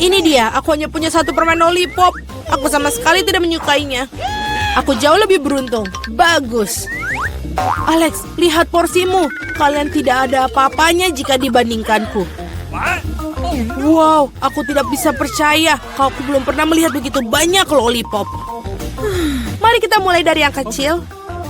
Ini dia, aku hanya punya satu permen lollipop. Aku sama sekali tidak menyukainya. Aku jauh lebih beruntung. Bagus. Alex, lihat porsimu. Kalian tidak ada apa-apanya jika dibandingkanku. Wow, aku tidak bisa percaya. Aku belum pernah melihat begitu banyak lollipop. Mari kita mulai dari yang kecil.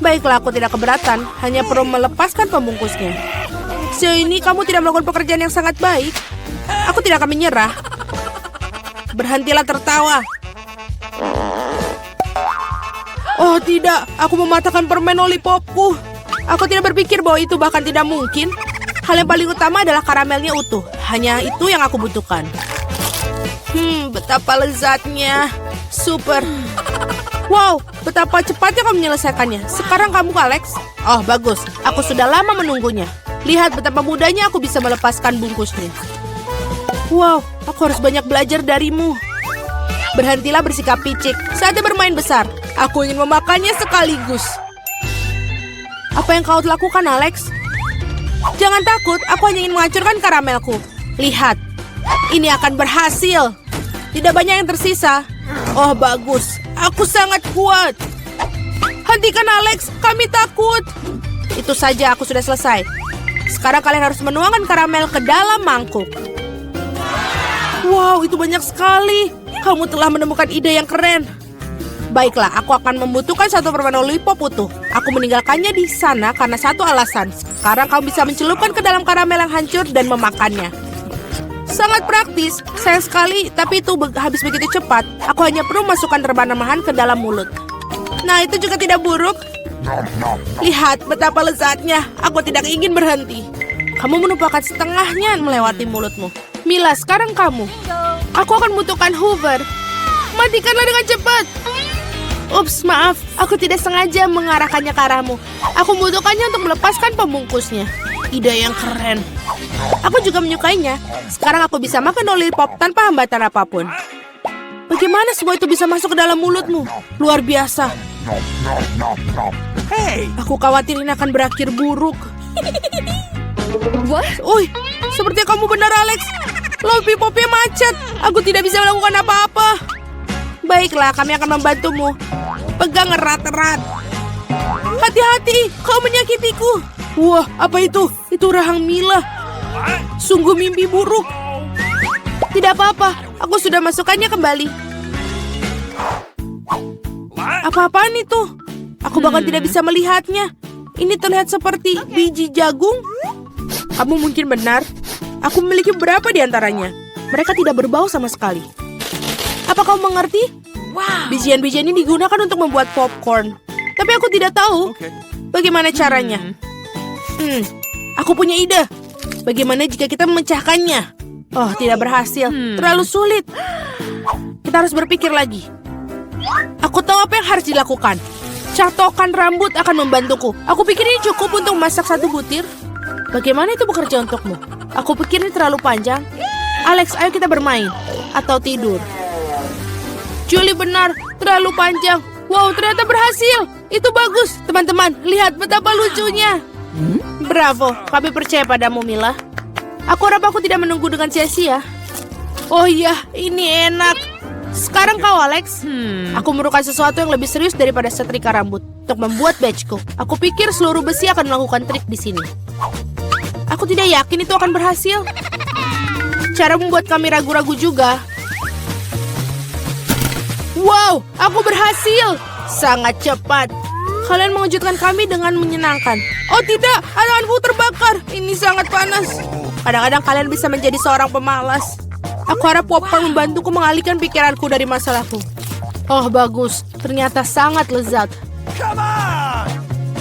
Baiklah, aku tidak keberatan. Hanya perlu melepaskan pembungkusnya. Sejauh ini kamu tidak melakukan pekerjaan yang sangat baik. Aku tidak akan menyerah. Berhentilah tertawa. Oh tidak, aku mematahkan permen lollipopku. Aku tidak berpikir bahwa itu bahkan tidak mungkin. Hal yang paling utama adalah karamelnya utuh. Hanya itu yang aku butuhkan. Betapa lezatnya. Super. Wow, betapa cepatnya kamu menyelesaikannya. Sekarang kamu, Alex. Oh, bagus. Aku sudah lama menunggunya. Lihat betapa mudahnya aku bisa melepaskan bungkusnya. Wow, aku harus banyak belajar darimu. Berhentilah bersikap picik. Saatnya bermain besar. Aku ingin memakannya sekaligus. Apa yang kau lakukan, Alex? Jangan takut, aku hanya ingin menghancurkan karamelku. Lihat, ini akan berhasil. Tidak banyak yang tersisa. Oh, bagus. Aku sangat kuat. Hentikan, Alex. Kami takut. Itu saja, aku sudah selesai. Sekarang kalian harus menuangkan karamel ke dalam mangkuk. Wow, itu banyak sekali. Kamu telah menemukan ide yang keren. Baiklah, aku akan membutuhkan satu permen lollipop utuh. Aku meninggalkannya di sana karena satu alasan. Sekarang kamu bisa mencelupkan ke dalam karamel yang hancur dan memakannya. Sangat praktis, sayang sekali, tapi itu habis begitu cepat. Aku hanya perlu masukkan rebana-rebahan ke dalam mulut. Nah, itu juga tidak buruk. Lihat betapa lezatnya. Aku tidak ingin berhenti. Kamu menumpahkan setengahnya melewati mulutmu. Mila, sekarang kamu. Aku akan membutuhkan Hoover. Matikanlah dengan cepat. Ups, maaf. Aku tidak sengaja mengarahkannya ke arahmu. Aku membutuhkannya untuk melepaskan pembungkusnya. Ide yang keren. Aku juga menyukainya. Sekarang aku bisa makan lollipop tanpa hambatan apapun. Bagaimana semua itu bisa masuk ke dalam mulutmu? Luar biasa. Hey, aku khawatir ini akan berakhir buruk. What? Uy, sepertinya kamu benar, Alex. Lollipopnya macet. Aku tidak bisa melakukan apa-apa. Baiklah, kami akan membantumu. Pegang erat-erat. Hati-hati, kau menyakitiku. Wah, apa itu? Itu rahang Mila. Sungguh mimpi buruk. Tidak apa-apa, aku sudah masukkannya kembali. Apa-apaan itu? Aku bahkan tidak bisa melihatnya. Ini terlihat seperti biji jagung. Kamu mungkin benar. Aku memiliki beberapa di antaranya. Mereka tidak berbau sama sekali. Apa kau mengerti? Bijian-bijian ini digunakan untuk membuat popcorn. Tapi aku tidak tahu bagaimana caranya. Aku punya ide. Bagaimana jika kita memecahkannya? Oh, tidak berhasil. Terlalu sulit. Kita harus berpikir lagi. Aku tahu apa yang harus dilakukan. Catokan rambut akan membantuku. Aku pikir ini cukup untuk memasak satu butir. Bagaimana itu bekerja untukmu? Aku pikir ini terlalu panjang. Alex, ayo kita bermain. Atau tidur. Julie benar, terlalu panjang. Wow, ternyata berhasil. Itu bagus. Teman-teman, lihat betapa lucunya. Bravo, kami percaya padamu, Mila. Aku harap aku tidak menunggu dengan sia-sia. Oh iya, ini enak. Sekarang kau, Alex. Aku memerlukan sesuatu yang lebih serius daripada setrika rambut untuk membuat badgeku. Aku pikir seluruh besi akan melakukan trik di sini. Aku tidak yakin itu akan berhasil. Cara membuat kami ragu-ragu juga. Wow, aku berhasil. Sangat cepat. Kalian mengejutkan kami dengan menyenangkan. Oh tidak, tanganku terbakar. Ini sangat panas. Kadang-kadang kalian bisa menjadi seorang pemalas. Aku harap popcorn membantuku mengalihkan pikiranku dari masalahku. Oh bagus, ternyata sangat lezat.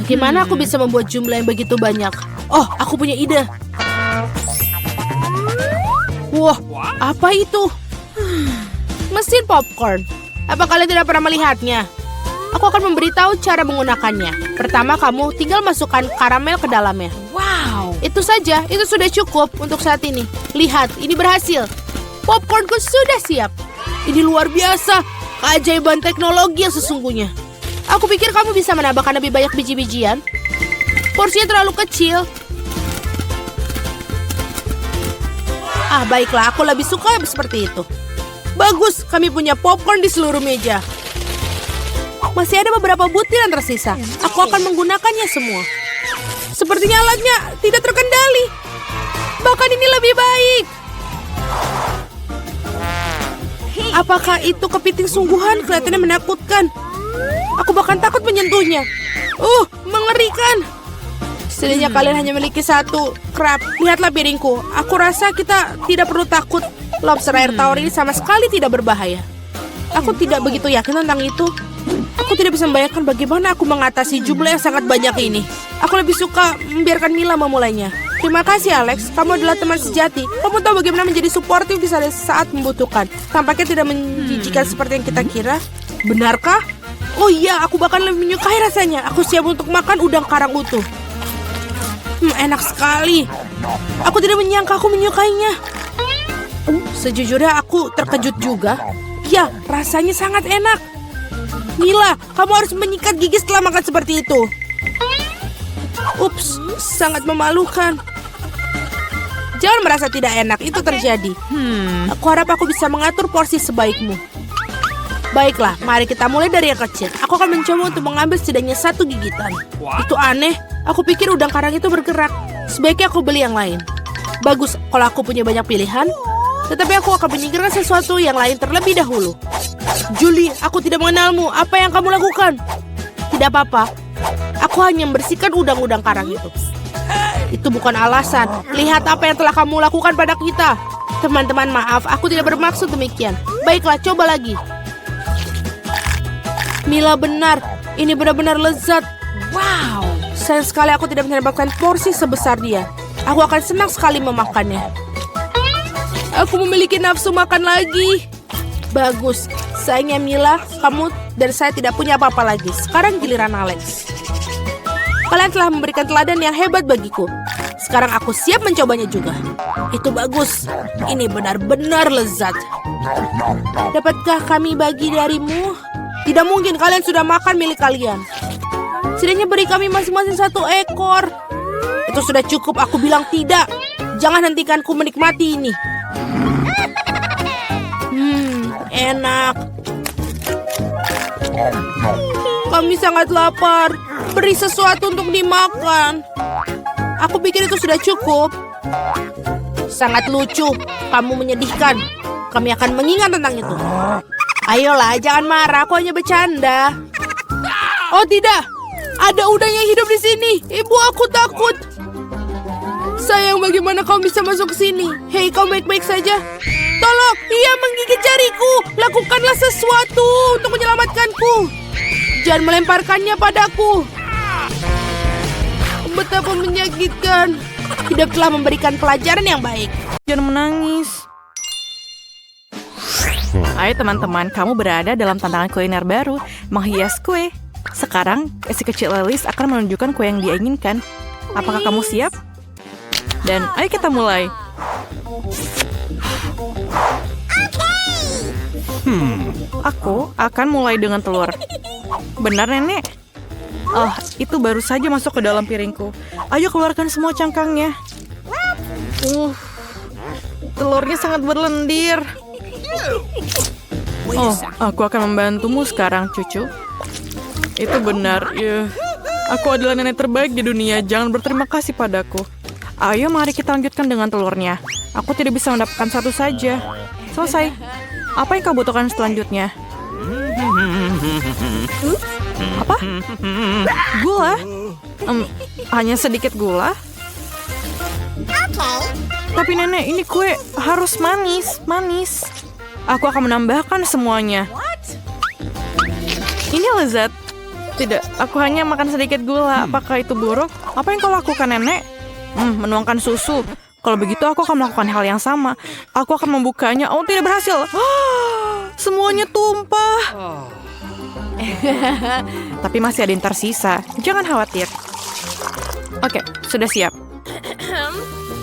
Bagaimana aku bisa membuat jumlah yang begitu banyak? Oh, aku punya ide. Wah, apa itu? Mesin popcorn. Apa kalian tidak pernah melihatnya? Aku akan memberitahu cara menggunakannya. Pertama, kamu tinggal masukkan karamel ke dalamnya. Wow, itu saja. Itu sudah cukup untuk saat ini. Lihat, ini berhasil. Popcornku sudah siap. Ini luar biasa. Keajaiban teknologi yang sesungguhnya. Aku pikir kamu bisa menambahkan lebih banyak biji-bijian. Porsinya terlalu kecil. Ah, baiklah, aku lebih suka seperti itu. Bagus, kami punya popcorn di seluruh meja. Masih ada beberapa butir yang tersisa. Aku akan menggunakannya semua. Sepertinya alatnya tidak terkendali. Bahkan ini lebih baik. Apakah itu kepiting sungguhan? Kelihatannya menakutkan. Aku bahkan takut menyentuhnya. Mengerikan. Setidaknya kalian hanya memiliki satu crab. Lihatlah piringku. Aku rasa kita tidak perlu takut. Lobster air tawar ini sama sekali tidak berbahaya. Aku tidak begitu yakin tentang itu. Aku tidak bisa membayangkan bagaimana aku mengatasi jumlah yang sangat banyak ini. Aku lebih suka membiarkan Mila memulainya. Terima kasih Alex, kamu adalah teman sejati. Kamu tahu bagaimana menjadi suportif di saat membutuhkan. Tampaknya tidak menjijikan seperti yang kita kira. Benarkah? Oh iya, aku bahkan lebih menyukai rasanya. Aku siap untuk makan udang karang utuh. Enak sekali. Aku tidak menyangka aku menyukainya. Sejujurnya aku terkejut juga. Ya, rasanya sangat enak. Mila, kamu harus menyikat gigi setelah makan seperti itu. Ups, sangat memalukan. Jangan merasa tidak enak, itu terjadi. Aku harap aku bisa mengatur porsi sebaikmu. Baiklah, mari kita mulai dari yang kecil. Aku akan mencoba untuk mengambil setidaknya 1 gigitan. Itu aneh, aku pikir udang karang itu bergerak. Sebaiknya aku beli yang lain. Bagus, kalau aku punya banyak pilihan. Tetapi aku akan menyingkirkan sesuatu yang lain terlebih dahulu. Julie, aku tidak mengenalmu. Apa yang kamu lakukan? Tidak apa-apa. Aku hanya membersihkan udang-udang karang itu. Itu bukan alasan. Lihat apa yang telah kamu lakukan pada kita. Teman-teman, maaf. Aku tidak bermaksud demikian. Baiklah, coba lagi. Mila benar. Ini benar-benar lezat. Wow. Sayang sekali aku tidak mendapatkan porsi sebesar dia. Aku akan senang sekali memakannya. Aku memiliki nafsu makan lagi. Bagus. Sayangnya Mila, kamu dan saya tidak punya apa-apa lagi. Sekarang giliran Alex. Kalian telah memberikan teladan yang hebat bagiku. Sekarang aku siap mencobanya juga. Itu bagus. Ini benar-benar lezat. Dapatkah kami bagi darimu? Tidak mungkin, kalian sudah makan milik kalian. Setidaknya beri kami masing-masing 1 ekor. Itu sudah cukup, aku bilang tidak. Jangan hentikanku menikmati ini. Enak. Kami sangat lapar. Beri sesuatu untuk dimakan. Aku pikir itu sudah cukup. Sangat lucu. Kamu menyedihkan. Kami akan mengingat tentang itu. Ayolah, jangan marah. Aku hanya bercanda. Oh tidak. Ada udang yang hidup di sini. Ibu, aku takut. Sayang, bagaimana kamu bisa masuk ke sini? Hei, kamu baik-baik saja? Tolong, ia menggigit jariku. Lakukanlah sesuatu untuk menyelamatkanku. Jangan melemparkannya padaku. Betapa menyakitkan. Hidup telah memberikan pelajaran yang baik. Jangan menangis. Ayo teman-teman, kamu berada dalam tantangan kuliner baru, menghias kue. Sekarang, si kecil Alice akan menunjukkan kue yang dia inginkan. Apakah kamu siap? Dan ayo kita mulai. Aku akan mulai dengan telur. Benar, Nenek? Oh, itu baru saja masuk ke dalam piringku. Ayo keluarkan semua cangkangnya. Telurnya sangat berlendir. Oh, aku akan membantumu sekarang, cucu. Itu benar. Aku adalah nenek terbaik di dunia. Jangan berterima kasih padaku. Ayo, mari kita lanjutkan dengan telurnya. Aku tidak bisa mendapatkan 1 saja. Selesai. Apa yang kau butuhkan selanjutnya? Apa? Gula? Hanya sedikit gula? Tapi nenek, ini kue harus manis. Manis. Aku akan menambahkan semuanya. Ini lezat. Tidak, aku hanya makan sedikit gula. Apakah itu buruk? Apa yang kau lakukan, Nenek? Menuangkan susu. Kalau begitu aku akan melakukan hal yang sama. Aku akan membukanya. Oh, tidak berhasil. Semuanya tumpah. Tapi masih ada yang tersisa. Jangan khawatir. Oke, sudah siap.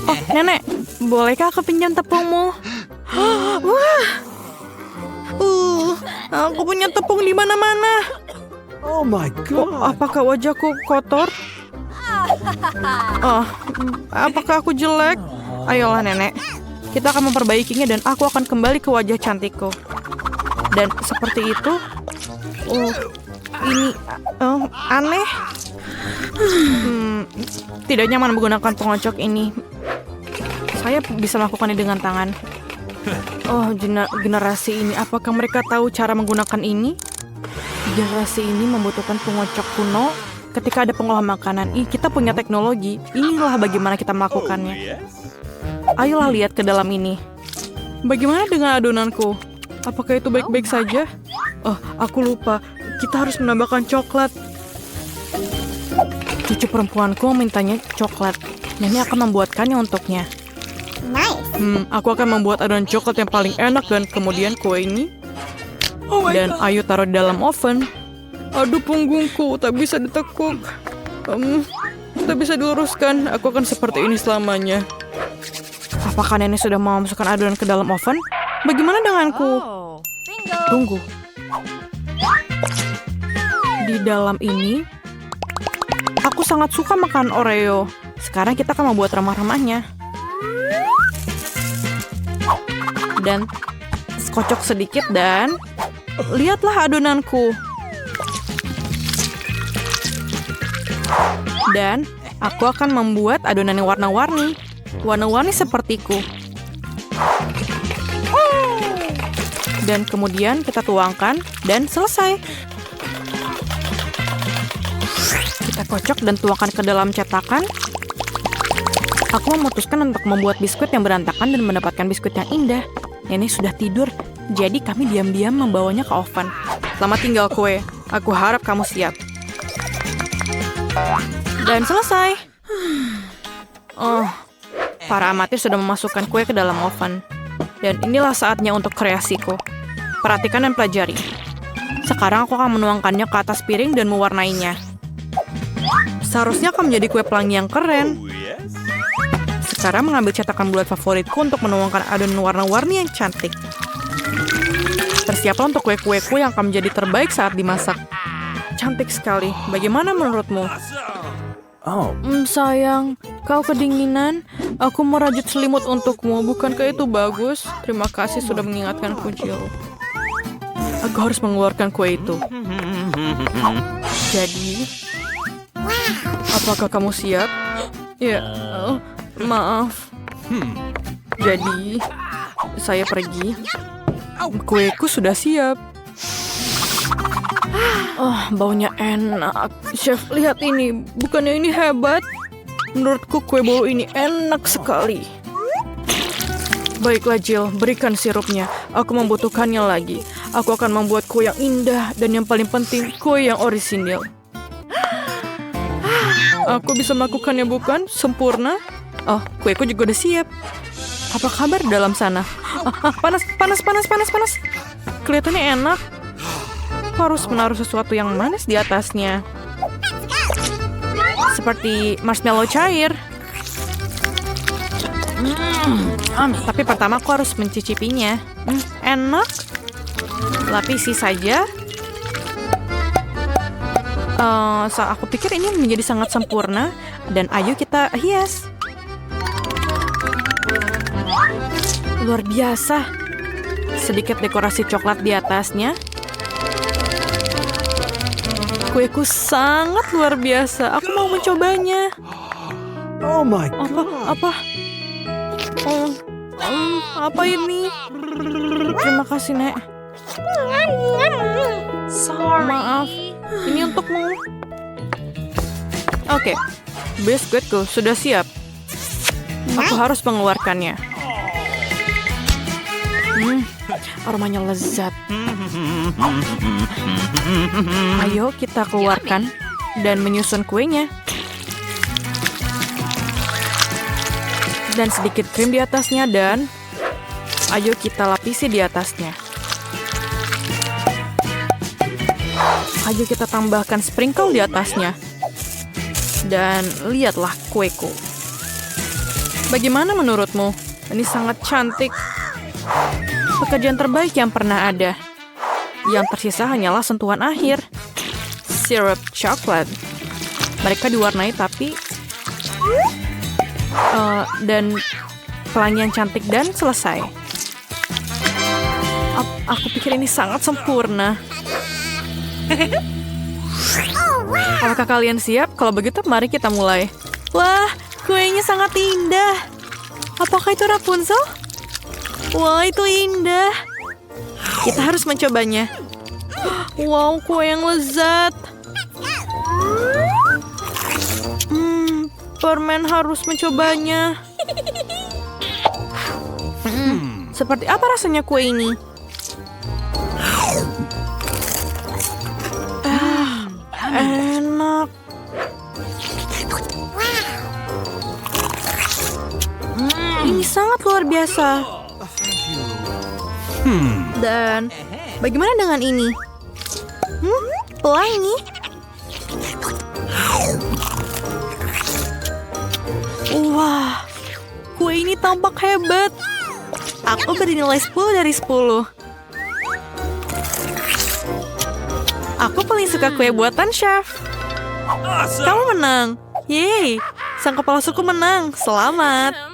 Oh, Nenek, bolehkah aku pinjam tepungmu? Wah. Aku punya tepung di mana-mana. Oh my God. Apakah wajahku kotor? Apakah aku jelek? Ayolah, Nenek. kita akan memperbaikinya dan aku akan kembali ke wajah cantikku. Dan seperti itu. Oh, ini aneh. Tidak nyaman menggunakan pengocok ini. Saya bisa melakukannya dengan tangan. Oh, generasi ini, apakah mereka tahu cara menggunakan ini? Generasi ini membutuhkan pengocok kuno ketika ada pengolahan makanan. Kita punya teknologi. Inilah bagaimana kita melakukannya. Ayolah lihat ke dalam ini. Bagaimana dengan adonanku? Apakah itu baik-baik saja? Oh, aku lupa. Kita harus menambahkan coklat. Cucu perempuanku mintanya coklat. Nenek akan membuatkannya untuknya. Aku akan membuat adonan coklat yang paling enak dan kemudian kue ini. Dan ayo taruh di dalam oven. Aduh, punggungku tak bisa ditekuk. Tak bisa diluruskan. Aku akan seperti ini selamanya. Apakah nenek sudah mau masukkan adonan ke dalam oven? Bagaimana denganku? Tunggu. Di dalam ini, aku sangat suka makan Oreo. Sekarang kita akan membuat remah-remahnya. Dan kocok sedikit dan lihatlah adonanku. Dan aku akan membuat adonan yang warna-warni. Warna-warni sepertiku. Dan kemudian kita tuangkan dan selesai. Kita kocok dan tuangkan ke dalam cetakan. Aku memutuskan untuk membuat biskuit yang berantakan dan mendapatkan biskuit yang indah. Nenek sudah tidur, jadi kami diam-diam membawanya ke oven. Selamat tinggal kue. Aku harap kamu siap. Dan selesai. Oh, para amatir sudah memasukkan kue ke dalam oven. Dan inilah saatnya untuk kreasiku. Perhatikan dan pelajari. Sekarang aku akan menuangkannya ke atas piring dan mewarnainya. Seharusnya akan menjadi kue pelangi yang keren. Sekarang mengambil cetakan bulat favoritku untuk menuangkan adonan warna-warni yang cantik. Bersiaplah untuk kue-kueku yang akan menjadi terbaik saat dimasak. Cantik sekali. Bagaimana menurutmu? Oh, Sayang, kau kedinginan. Aku merajut selimut untukmu. Bukankah itu bagus? Terima kasih sudah mengingatkanku, Jill. Aku harus mengeluarkan kue itu. Jadi, apakah kamu siap? Ya, maaf. Jadi, saya pergi. Kueku sudah siap. Oh, baunya enak. Chef, lihat ini. Bukannya ini hebat? Menurutku kue bolu ini enak sekali. Baiklah, Jill. Berikan sirupnya. Aku membutuhkannya lagi. Aku akan membuat kue yang indah dan yang paling penting, kue yang orisinil. Aku bisa melakukannya, bukan? Sempurna. Oh, kueku juga udah siap. Apa kabar di dalam sana? Panas. Kelihatannya enak. Harus menaruh sesuatu yang manis di atasnya. Seperti marshmallow cair. Tapi pertama aku harus mencicipinya. Enak. Lapisi saja. Aku pikir ini menjadi sangat sempurna. Dan ayo kita hias. Luar biasa. Sedikit dekorasi coklat di atasnya. Kueku sangat luar biasa. Aku mau mencobanya. oh my God. Apa ini? Terima kasih, Nek. Maaf. Ini untukmu. Oke. Biskuitku sudah siap. Aku harus mengeluarkannya. Aromanya lezat. Ayo kita keluarkan dan menyusun kuenya. Dan sedikit krim di atasnya dan ayo kita lapisi di atasnya. Ayo kita tambahkan sprinkle di atasnya. Dan lihatlah kueku. Bagaimana menurutmu? Ini sangat cantik. Pekerjaan terbaik yang pernah ada. Yang tersisa hanyalah sentuhan akhir. Sirup coklat. Mereka diwarnai tapi dan pelangi yang cantik dan selesai. Aku pikir ini sangat sempurna. Apakah kalian siap? Kalau begitu, mari kita mulai. Wah, kuenya sangat indah. Apakah itu Rapunzel? Wah, itu indah. Kita harus mencobanya. Wow, kue yang lezat. Permen harus mencobanya. Seperti apa rasanya kue ini? Enak. Ini sangat luar biasa. Dan bagaimana dengan ini? Pelangi. Wah, kue ini tampak hebat. Aku beri nilai 10 dari 10. Aku paling suka kue buatan chef. Kamu menang. Yeay, sang kepala suku menang. Selamat.